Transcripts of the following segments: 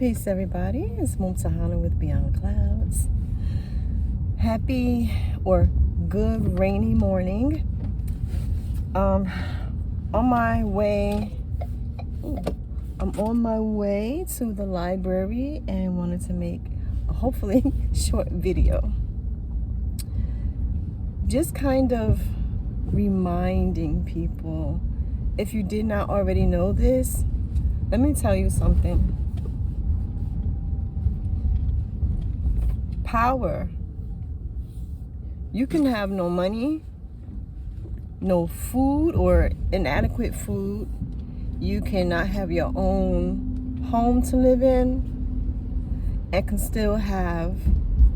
Peace, everybody. It's Mumtahana with Beyond Clouds. Happy or good rainy morning. I'm on my way to the library and wanted to make a hopefully short video. Just kind of reminding people, if you did not already know this, let me tell you something. Power. You can have no money, no food or inadequate food. You cannot have your own home to live in and can still have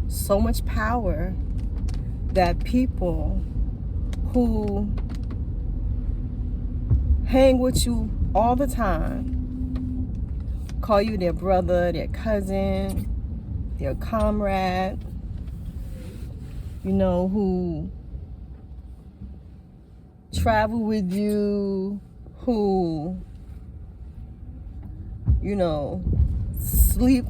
so much power that people who hang with you all the time, call you their brother, their cousin, their comrade, who travel with you, who, sleep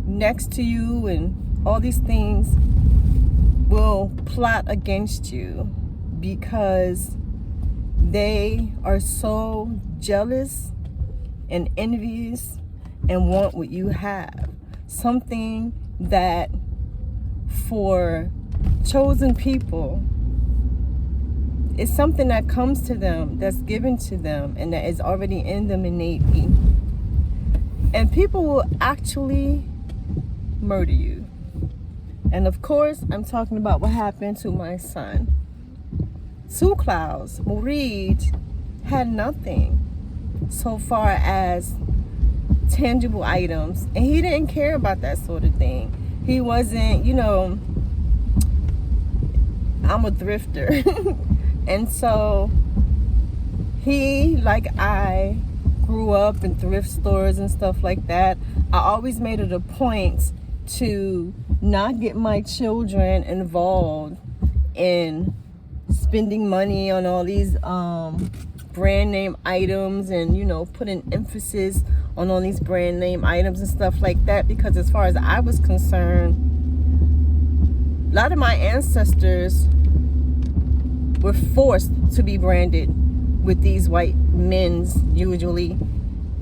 next to you, and all these things will plot against you because they are so jealous and envious and want what you have. Something that for chosen people is something that comes to them, that's given to them, and that is already in them innately. And people will actually murder you. And of course, I'm talking about what happened to my son. Two Clouds, Muriyd, had nothing so far as tangible items, and he didn't care about that sort of thing. He wasn't, I'm a thrifter. And so he, like I, grew up in thrift stores and stuff like that. I always made it a point to not get my children involved in spending money on all these brand name items and putting emphasis on all these brand name items and stuff like that, because as far as I was concerned, a lot of my ancestors were forced to be branded with these white men's usually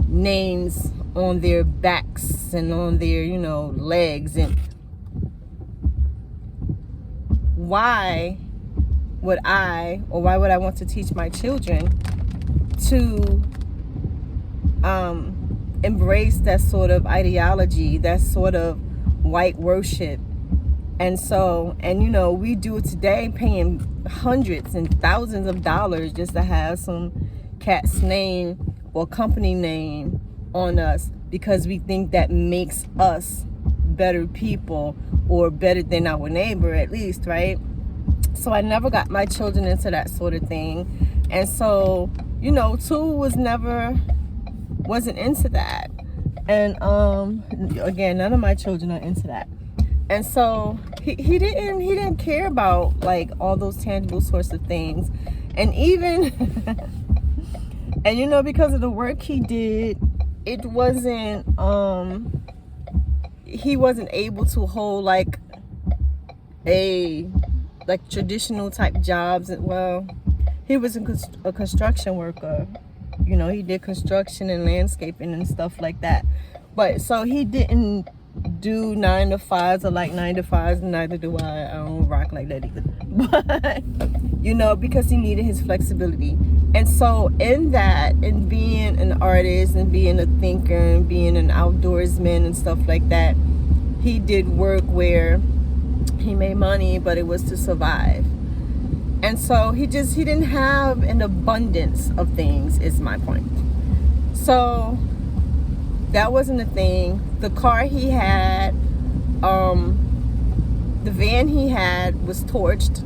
names on their backs and on their legs. And why would I want to teach my children to embrace that sort of ideology, that sort of white worship? And so, we do it today, paying hundreds and thousands of dollars just to have some cat's name or company name on us, because we think that makes us better people, or better than our neighbor at least, right? So I never got my children into that sort of thing. And so, Two wasn't into that. And again, none of my children are into that. And so he didn't care about like all those tangible sorts of things. And even and because of the work he did, it wasn't he wasn't able to hold like traditional type jobs. Well, he was a construction worker. He did construction and landscaping and stuff like that. But so he didn't do 9 to 5s or like 9 to 5s, and neither do I. I don't rock like that either. But because he needed his flexibility. And so in being an artist and being a thinker and being an outdoorsman and stuff like that, he did work where he made money, but it was to survive. And so he didn't have an abundance of things, is my point. So that wasn't a thing. The car he had, the van he had was torched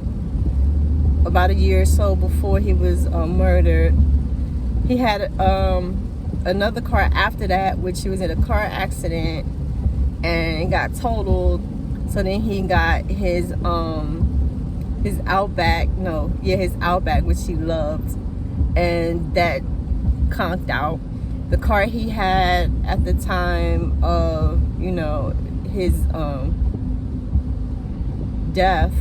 about a year or so before he was murdered. He had another car after that, which he was in a car accident and it got totaled. So then he got his Outback, his Outback, which he loved, and that conked out. The car he had at the time of, you know, his death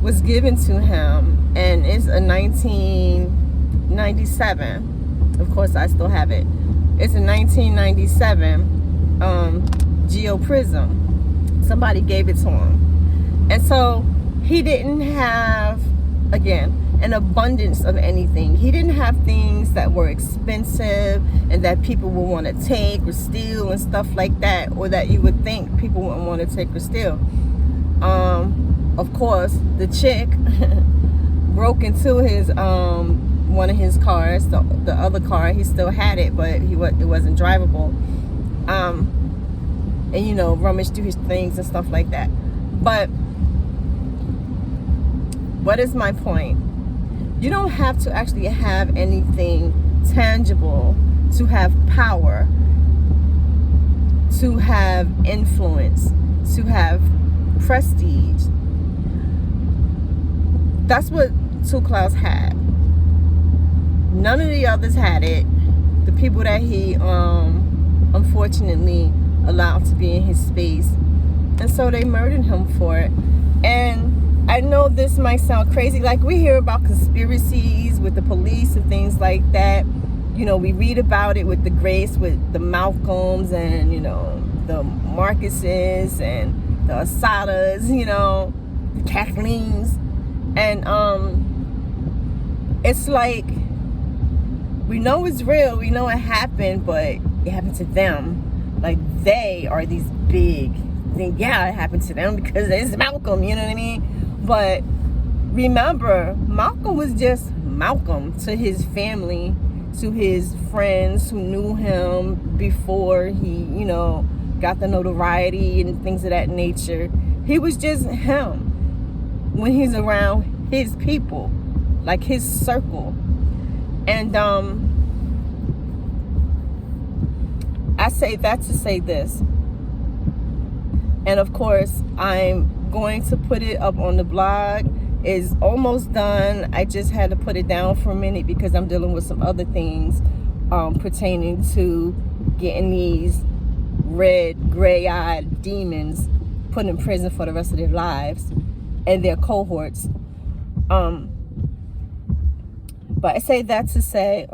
was given to him, and it's a 1997. Of course, I still have it. It's a 1997 Geo Prism. Somebody gave it to him, and so he didn't have, again, an abundance of anything. He didn't have things that were expensive and that people would want to take or steal and stuff like that, or that you would think people wouldn't want to take or steal. Of course, the chick broke into his one of his cars, the other car. He still had it, but it wasn't drivable. And you know, rummaged through his things and stuff like that. But what is my point? You don't have to actually have anything tangible to have power, to have influence, to have prestige. That's what Two Clouds had. None of the others had it. The people that he unfortunately allowed to be in his space. And so they murdered him for it. And I know this might sound crazy. Like, we hear about conspiracies with the police and things like that. You know, we read about it with the Grace, with the Malcolms, and, you know, the Marcuses and the Asadas, you know, the Kathleen's. And it's like, we know it's real, we know it happened, but it happened to them. Like, they are these big things. Yeah, it happened to them because it's Malcolm, you know what I mean? But remember, Malcolm was just Malcolm to his family, to his friends who knew him before he, you know, got the notoriety and things of that nature. He was just him when he's around his people, like his circle. And I say that to say this. And of course, I'm going to put it up on the blog. It's almost done. I just had to put it down for a minute because I'm dealing with some other things pertaining to getting these red, gray-eyed demons put in prison for the rest of their lives and their cohorts. But I say that to say,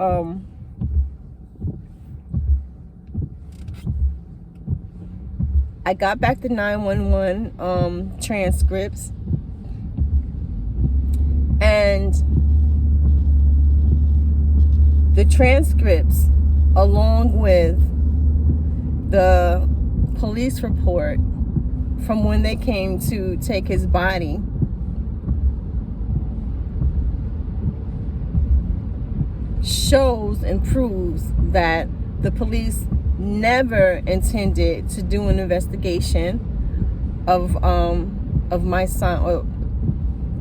I got back the 911 transcripts, and the transcripts, along with the police report from when they came to take his body, shows and proves that the police never intended to do an investigation of my son, or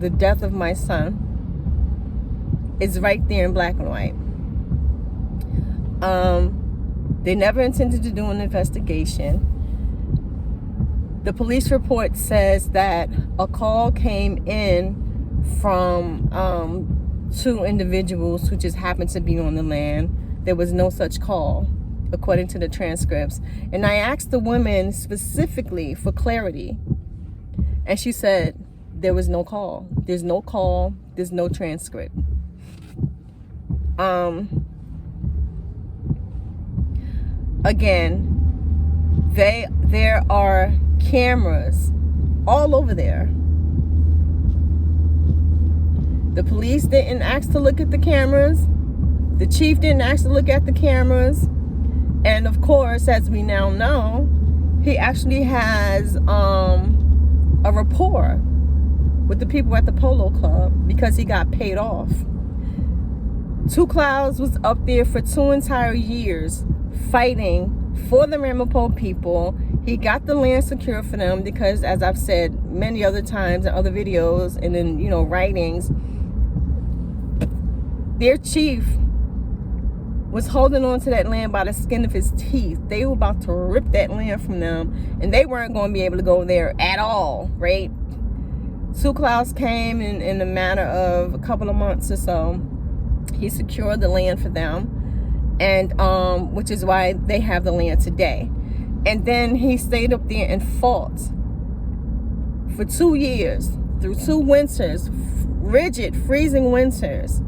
the death of my son. It's right there in black and white. They never intended to do an investigation. The police report says that a call came in from two individuals who just happened to be on the land. There was no such call, according to the transcripts. And I asked the woman specifically for clarity, and she said there was no call. There's no call. There's no transcript. Again, there are cameras all over there. The police didn't ask to look at the cameras. The chief didn't ask to look at the cameras. And of course, as we now know, he actually has a rapport with the people at the Polo Club because he got paid off. Two Clouds was up there for 2 entire years fighting for the Ramapo people. He got the land secure for them because, as I've said many other times in other videos and in, you know, writings, their chief was holding on to that land by the skin of his teeth. They were about to rip that land from them, and they weren't going to be able to go there at all, right? Two Clouds came in a matter of a couple of months or so. He secured the land for them, and which is why they have the land today. And then he stayed up there and fought for 2 years, through 2 winters, rigid, freezing winters,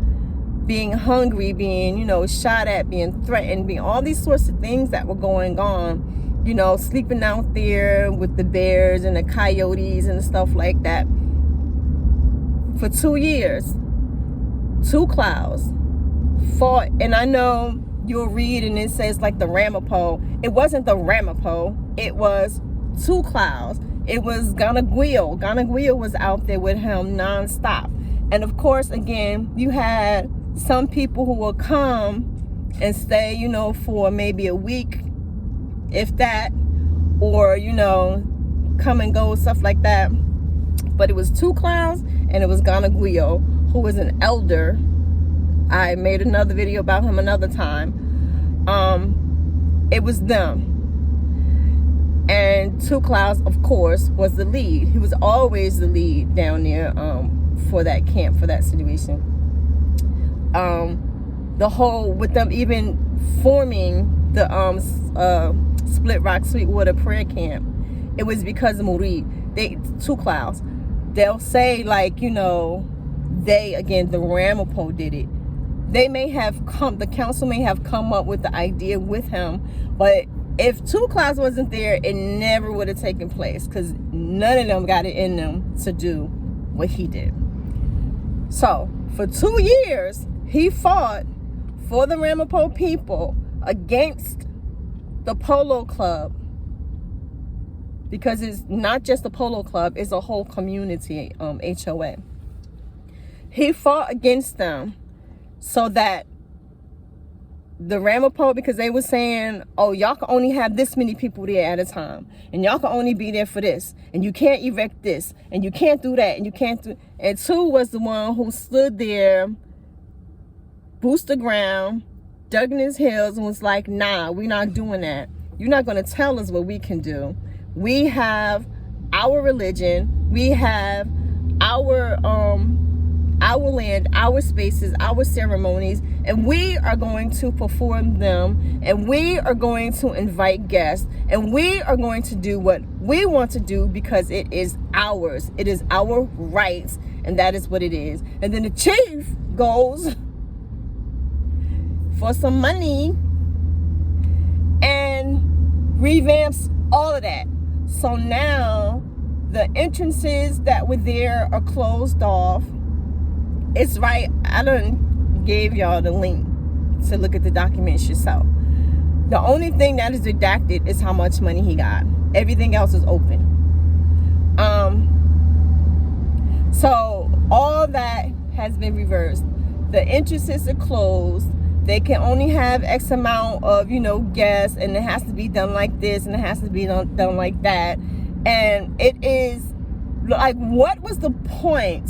being hungry, being, you know, shot at, being threatened, being all these sorts of things that were going on, you know, sleeping out there with the bears and the coyotes and stuff like that. For 2 years, Two Clouds fought. And I know you'll read and it says like the Ramapo. It wasn't the Ramapo. It was Two Clouds. It was Ganaguio. Ganaguio was out there with him nonstop. And of course, again, you had some people who will come and stay, you know, for maybe a week, if that, or, you know, come and go, stuff like that. But it was Two Clouds and it was Ganaguio, who was an elder. I made another video about him another time. It was them. And Two Clouds, of course, was the lead. He was always the lead down there for that camp, for that situation. The whole, with them even forming the Split Rock Sweetwater prayer camp, it was because of Muriyd. Two Clouds. They'll say, like, you know, they, again, the Ramapo did it. They may have come, the council may have come up with the idea with him, but if Two Clouds wasn't there, it never would have taken place, because none of them got it in them to do what he did. So for 2 years, he fought for the Ramapo people against the Polo Club, because it's not just the Polo Club, it's a whole community, HOA. He fought against them so that the Ramapo, because they were saying, oh, y'all can only have this many people there at a time, and y'all can only be there for this, and you can't erect this, and you can't do that, and you can't do. And Two was the one who stood there, boosted the ground, dug in his heels, and was like, nah, we're not doing that. You're not going to tell us what we can do. We have our religion, we have our land, our spaces, our ceremonies, and we are going to perform them, and we are going to invite guests, and we are going to do what we want to do, because it is ours. It is our rights, and that is what it is. And then the chief goes for some money and revamps all of that. So now the entrances that were there are closed off. It's right, I done gave y'all the link to look at the documents yourself. The only thing that is redacted is how much money he got. Everything else is open. So all that has been reversed. The entrances are closed. They can only have X amount of, you know, guests, and it has to be done like this, and it has to be done like that. And it is like, what was the point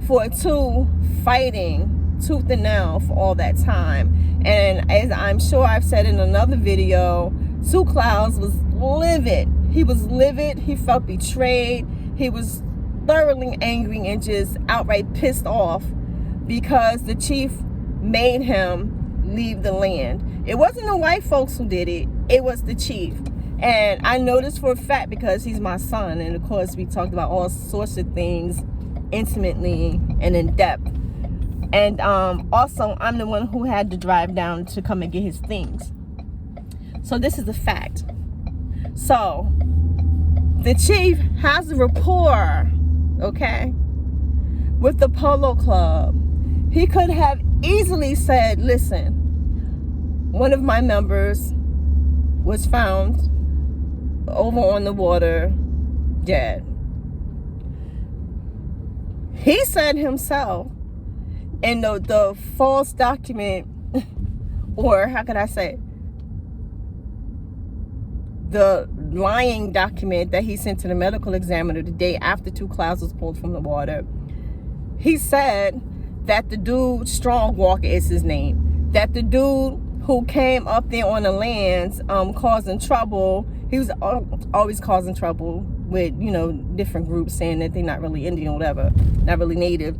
for Two fighting tooth and nail for all that time? And as I'm sure I've said in another video, Two Clouds was livid. He was livid. He felt betrayed. He was thoroughly angry and just outright pissed off because the chief made him leave the land. It wasn't the white folks who did it. It was the chief. And I know this for a fact because he's my son. And of course, we talked about all sorts of things intimately and in depth. And also, I'm the one who had to drive down to come and get his things. So this is a fact. So the chief has a rapport, okay, with the Polo Club. He could have easily said, listen, one of my members was found over on the water dead. He said himself in the false document, or how could I say, the lying document that he sent to the medical examiner the day after Two Clouds was pulled from the water. He said that the dude, Strong Walker is his name, that the dude who came up there on the lands causing trouble, he was always causing trouble with, you know, different groups saying that they're not really Indian or whatever, not really native.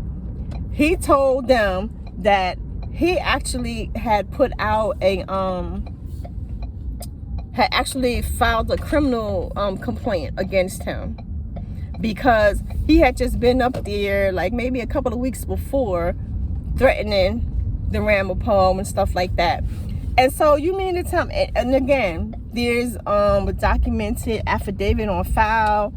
He told them that he actually had put out a had actually filed a criminal complaint against him, because he had just been up there like maybe a couple of weeks before, threatening the Ramapo and stuff like that. And so you mean to tell me, and again, there's a documented affidavit on file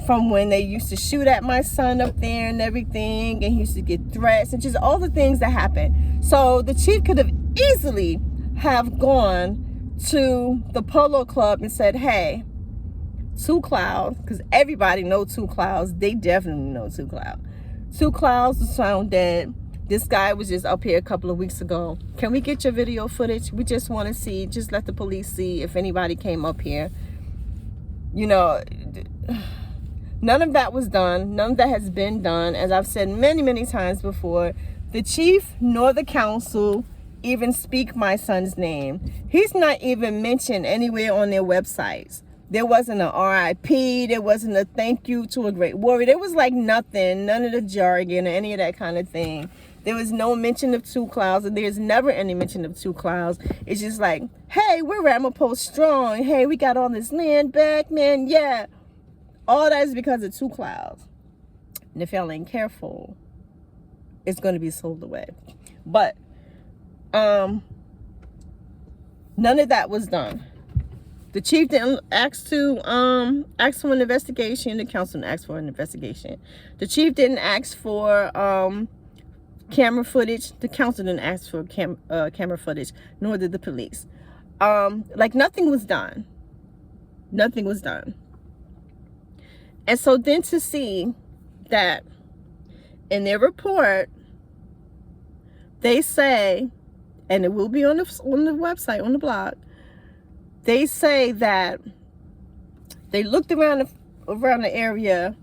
from when they used to shoot at my son up there and everything, and he used to get threats and just all the things that happened. So the chief could have easily have gone to the polo club and said, hey, Two Clouds, because everybody know Two Clouds, they definitely know Two Clouds. Two Clouds was found dead. This guy was just up here a couple of weeks ago. Can we get your video footage? We just want to see, just let the police see if anybody came up here. You know, none of that was done. None of that has been done. As I've said many, many times before, the chief nor the council even speak my son's name. He's not even mentioned anywhere on their websites. There wasn't an RIP. There wasn't a thank you to a great warrior. There was like nothing, none of the jargon or any of that kind of thing. There was no mention of Two Clouds, and there's never any mention of Two Clouds. It's just like, hey, we're Ramapo strong. Hey, we got all this land back, man. Yeah. All that is because of Two Clouds. And if y'all ain't careful, it's going to be sold away. But none of that was done. The chief didn't ask for an investigation. The council didn't ask for an investigation. The chief didn't ask for camera footage. The council didn't ask for camera footage, nor did the police. Like nothing was done. Nothing was done. And so then to see that in their report, they say, and it will be on the website, on the blog, they say that they looked around the area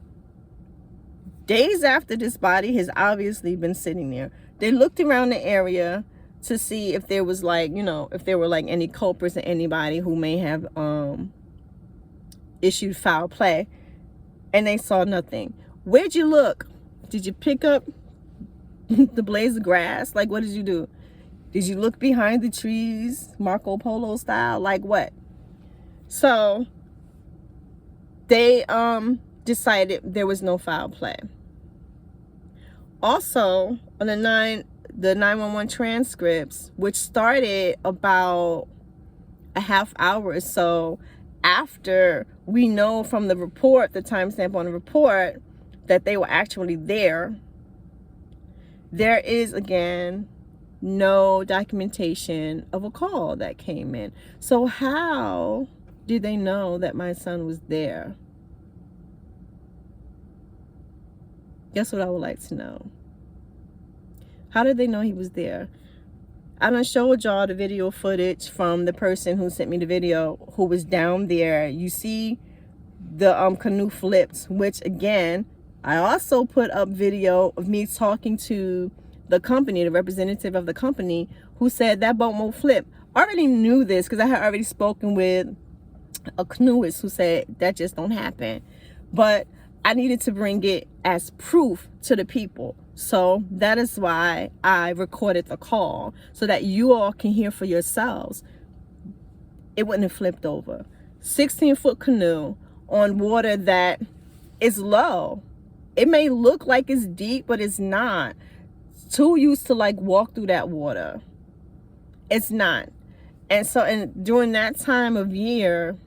days after this body has obviously been sitting there. They looked around the area to see if there was like, you know, if there were like any culprits or anybody who may have issued foul play, and they saw nothing. Where'd you look? Did you pick up the blades of grass? Like, what did you do? Did you look behind the trees, Marco Polo style? Like what? So they decided there was no foul play. Also, on the 911 transcripts, which started about a half hour or so after we know from the report, the timestamp on the report, that they were actually there, there is again no documentation of a call that came in. So how did they know that my son was there? Guess what I would like to know? How did they know he was there? I done showed y'all the video footage from the person who sent me the video who was down there. You see the canoe flipped, which again, I also put up video of me talking to the company, the representative of the company, who said that boat won't flip. I already knew this because I had already spoken with a canoeist who said that just don't happen. But I needed to bring it as proof to the people. So that is why I recorded the call, so that you all can hear for yourselves. It wouldn't have flipped over. 16-foot canoe on water that is low. It may look like it's deep, but it's not. Too used to like walk through that water. It's not. And so, and during that time of year,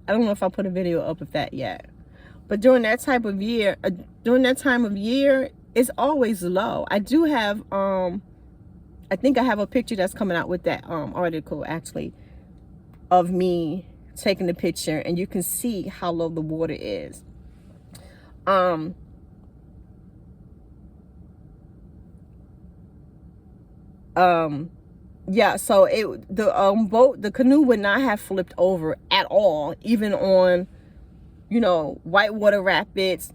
I don't know if I put a video up of that yet, but during that time of year, it's always low. I do have, I think I have a picture that's coming out with that article actually of me taking the picture, and you can see how low the water is. Yeah, so the canoe would not have flipped over at all, even on, you know, whitewater rapids,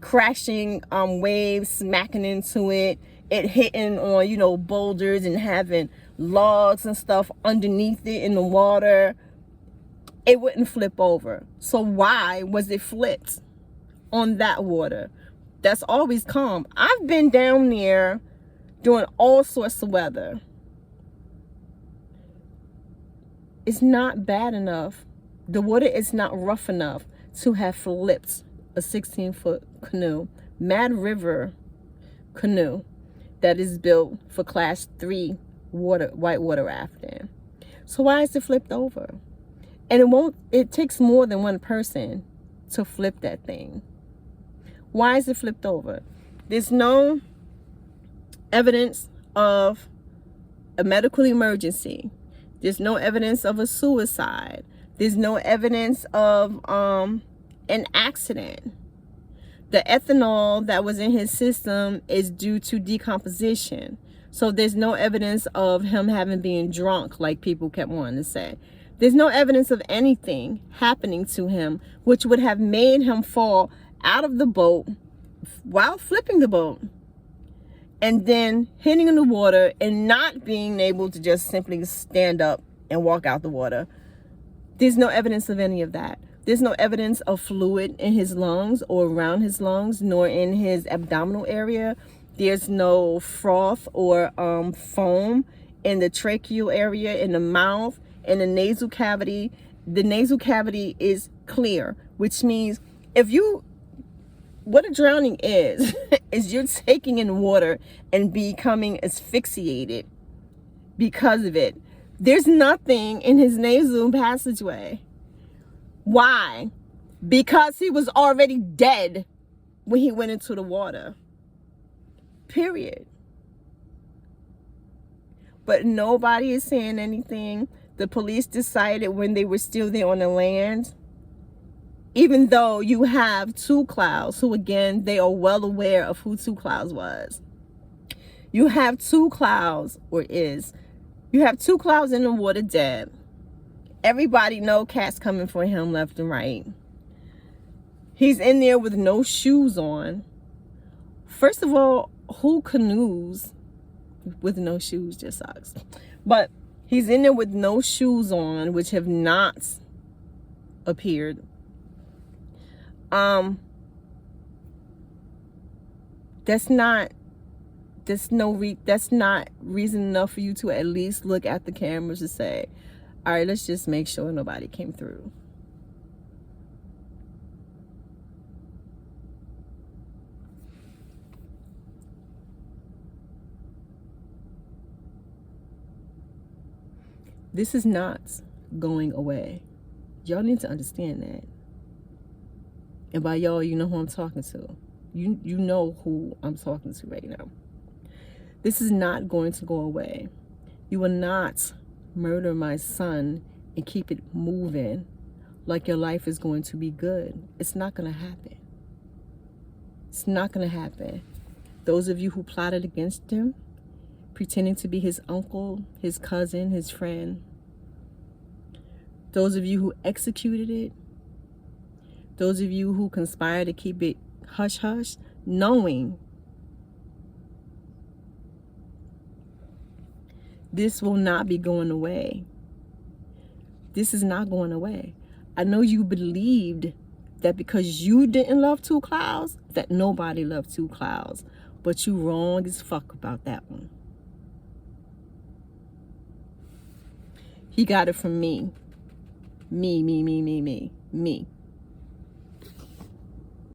crashing waves smacking into it, it hitting on, you know, boulders and having logs and stuff underneath it in the water. It wouldn't flip over. So why was it flipped on that water that's always calm? I've been down there during all sorts of weather. It's not bad enough. The water is not rough enough to have flipped a 16-foot canoe, Mad River canoe, that is built for class 3 whitewater rafting. So why is it flipped over? And it takes more than one person to flip that thing. Why is it flipped over? There's no evidence of a medical emergency. There's no evidence of a suicide. There's no evidence of an accident. The ethanol that was in his system is due to decomposition. So there's no evidence of him having been drunk, like people kept wanting to say. There's no evidence of anything happening to him which would have made him fall out of the boat while flipping the boat and then hitting in the water and not being able to just simply stand up and walk out the water. There's no evidence of any of that. There's no evidence of fluid in his lungs or around his lungs, nor in his abdominal area. There's no froth or foam in the tracheal area, in the mouth, in the nasal cavity. The nasal cavity is clear, which means what a drowning is you're taking in water and becoming asphyxiated because of it. There's nothing in his nasal passageway. Why? Because he was already dead when he went into the water. Period. But nobody is saying anything. The police decided when they were still there on the land, even though you have Two Clouds, who again, they are well aware of who Two Clouds was. You have Two Clouds, you have Two Clouds in the water dead. Everybody know cats coming for him left and right. He's in there with no shoes on. First of all, who canoes with no shoes? Just sucks. But he's in there with no shoes on, which have not appeared. That's not reason enough for you to at least look at the cameras and say, all right, let's just make sure nobody came through. This is not going away. Y'all need to understand that. And by y'all, you know who I'm talking to. You know who I'm talking to right now. This is not going to go away. You will not murder my son and keep it moving like your life is going to be good. It's not going to happen. It's not going to happen. Those of you who plotted against him, pretending to be his uncle, his cousin, his friend, those of you who executed it, those of you who conspired to keep it hush-hush, knowing this will not be going away. This is not going away. I know you believed that because you didn't love Two Clouds, that nobody loved Two Clouds. But you wrong as fuck about that one. He got it from me. Me.